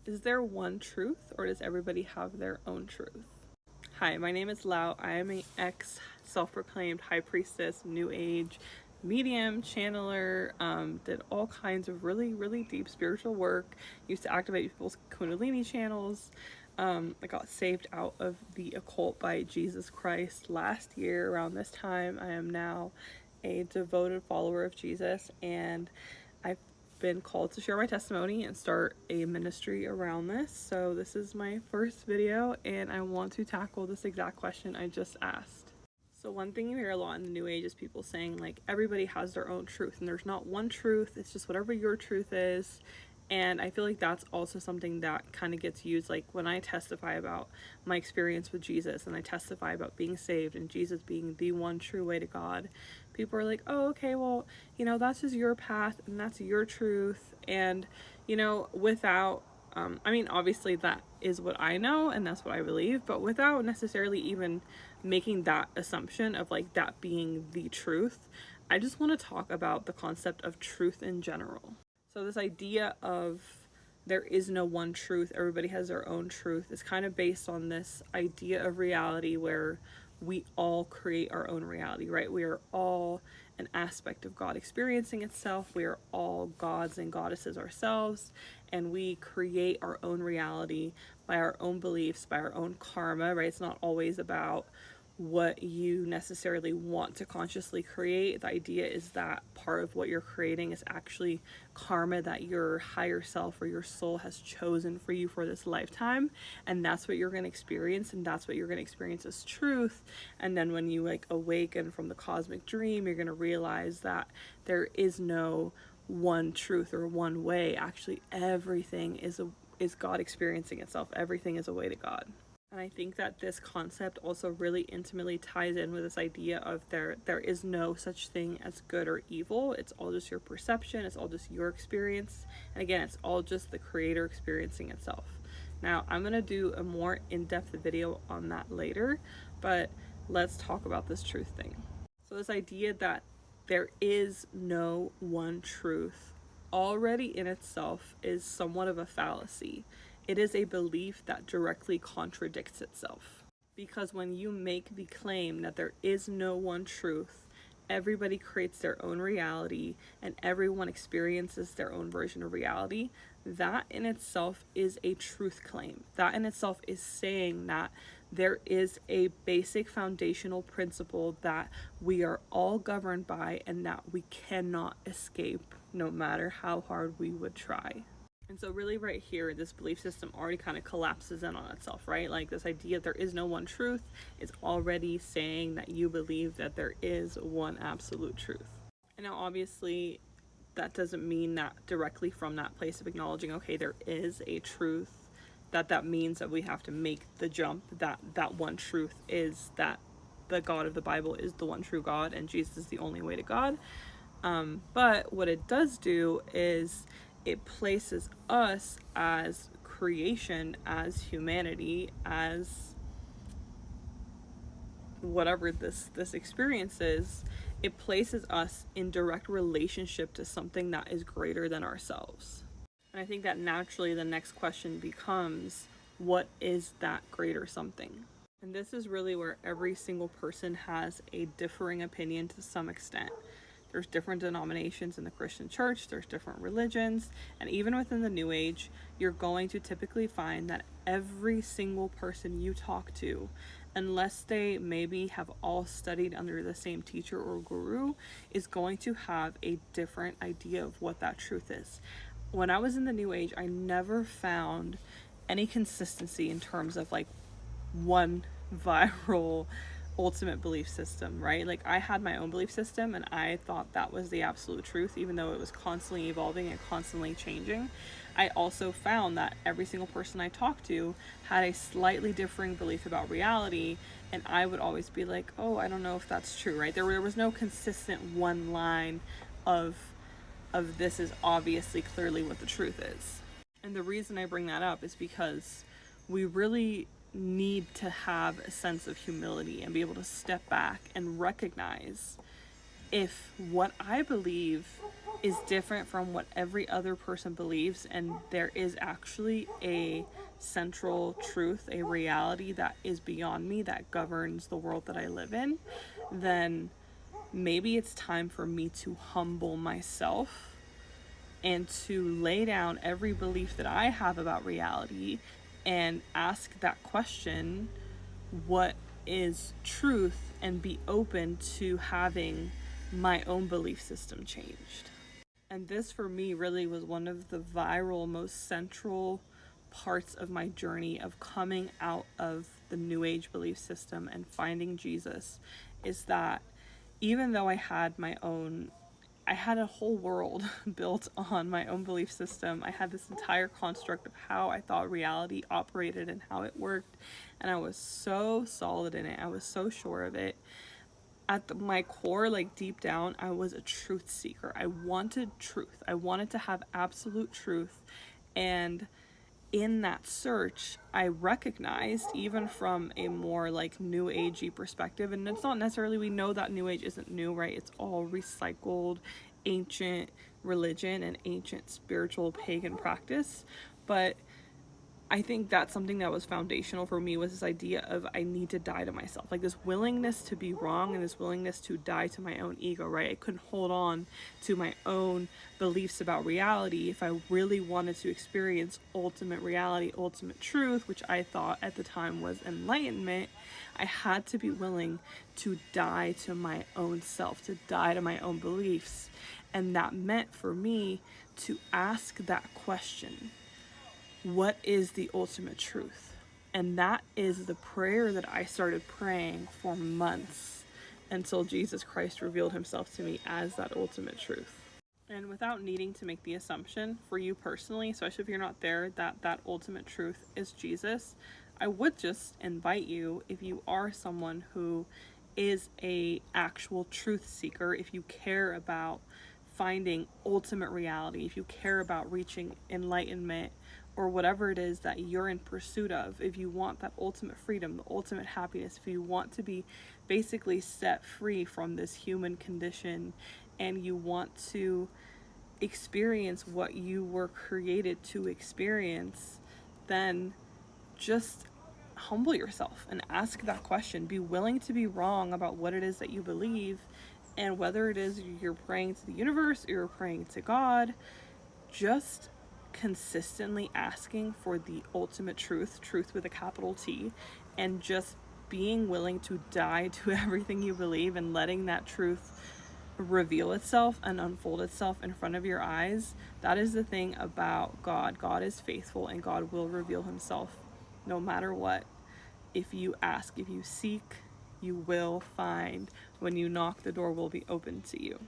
Is there one truth, or does everybody have their own truth? Hi, my name is Lau. I am an ex self-proclaimed high priestess, new age, medium, channeler, did all kinds of really deep spiritual work, used to activate people's Kundalini channels. I got saved out of the occult by Jesus Christ last year around this time. I am now a devoted follower of Jesus, and I've been called to share my testimony and start a ministry around this. So this is my first video, and I want to tackle this exact question I just asked. So one thing you hear a lot in the New Age is people saying like everybody has their own truth, and there's not one truth, it's just whatever your truth is. And I feel like that's also something that kind of gets used, like when I testify about my experience with Jesus and I testify about being saved and Jesus being the one true way to God, people are like, oh, okay, well, that's just your path and that's your truth. And, without, obviously that is what I know and that's what I believe, but without necessarily even making that assumption of like that being the truth, I just want to talk about the concept of truth in general. So this idea of there is no one truth, everybody has their own truth, is kind of based on this idea of reality where we all create our own reality, right? We are all an aspect of God experiencing itself. We are all gods and goddesses ourselves, and we create our own reality by our own beliefs, by our own karma, right? It's not always about what you necessarily want to consciously create. The idea is that part of what you're creating is actually karma that your higher self or your soul has chosen for you for this lifetime, and that's what you're going to experience, and that's what you're going to experience as truth. And then when you like awaken from the cosmic dream, you're going to realize that there is no one truth or one way. Actually, everything is God experiencing itself. Everything is a way to God. And I think that this concept also really intimately ties in with this idea of there is no such thing as good or evil. It's all just your perception. It's all just your experience. And again, it's all just the creator experiencing itself. Now, I'm going to do a more in-depth video on that later, but let's talk about this truth thing. So this idea that there is no one truth already in itself is somewhat of a fallacy. It is a belief that directly contradicts itself. Because when you make the claim that there is no one truth, everybody creates their own reality and everyone experiences their own version of reality, that in itself is a truth claim. That in itself is saying that there is a basic foundational principle that we are all governed by and that we cannot escape no matter how hard we would try. And so really right here, this belief system already kind of collapses in on itself, right? Like this idea there is no one truth is already saying that you believe that there is one absolute truth. And now obviously that doesn't mean that directly from that place of acknowledging, okay, there is a truth, that means that we have to make the jump that one truth is that the God of the Bible is the one true God and Jesus is the only way to God. But what it does do is it places us as creation, as humanity, as whatever this experience is, it places us in direct relationship to something that is greater than ourselves. And I think that naturally the next question becomes, what is that greater something? And this is really where every single person has a differing opinion to some extent. There's different denominations in the Christian church, there's different religions, and even within the New Age, you're going to typically find that every single person you talk to, unless they maybe have all studied under the same teacher or guru, is going to have a different idea of what that truth is. When I was in the New Age, I never found any consistency in terms of like one viral ultimate belief system, right? Like I had my own belief system and I thought that was the absolute truth, even though it was constantly evolving and constantly changing. I also found that every single person I talked to had a slightly differing belief about reality, and I would always be like, oh, I don't know if that's true, right? There was no consistent one line of this is obviously clearly what the truth is. And the reason I bring that up is because we really need to have a sense of humility and be able to step back and recognize if what I believe is different from what every other person believes, and there is actually a central truth, a reality that is beyond me that governs the world that I live in, then maybe it's time for me to humble myself and to lay down every belief that I have about reality and ask that question, what is truth, and be open to having my own belief system changed. And this for me really was one of the viral, most central parts of my journey of coming out of the New Age belief system and finding Jesus, is that even though I had a whole world built on my own belief system. I had this entire construct of how I thought reality operated and how it worked. And I was so solid in it. I was so sure of it. My core, like deep down, I was a truth seeker. I wanted truth. I wanted to have absolute truth. And in that search, I recognized, even from a more like new agey perspective, and it's not necessarily, we know that new age isn't new, right? It's all recycled ancient religion and ancient spiritual pagan practice. But I think that's something that was foundational for me, was this idea of I need to die to myself, like this willingness to be wrong and this willingness to die to my own ego, right? I couldn't hold on to my own beliefs about reality if I really wanted to experience ultimate reality, ultimate truth, which I thought at the time was enlightenment. I had to be willing to die to my own self, to die to my own beliefs. And that meant for me to ask that question: what is the ultimate truth? And that is the prayer that I started praying for months until Jesus Christ revealed himself to me as that ultimate truth. And without needing to make the assumption for you personally, especially if you're not there, that that ultimate truth is Jesus, I would just invite you, if you are someone who is a actual truth seeker, if you care about finding ultimate reality, if you care about reaching enlightenment or whatever it is that you're in pursuit of, if you want that ultimate freedom, the ultimate happiness, if you want to be basically set free from this human condition and you want to experience what you were created to experience, then just humble yourself and ask that question. Be willing to be wrong about what it is that you believe, and whether it is you're praying to the universe or you're praying to God, just consistently asking for the ultimate truth, truth with a capital T, and just being willing to die to everything you believe and letting that truth reveal itself and unfold itself in front of your eyes. That is the thing about God. God is faithful and God will reveal himself no matter what. If you ask, if you seek, you will find. When you knock, the door will be open to you.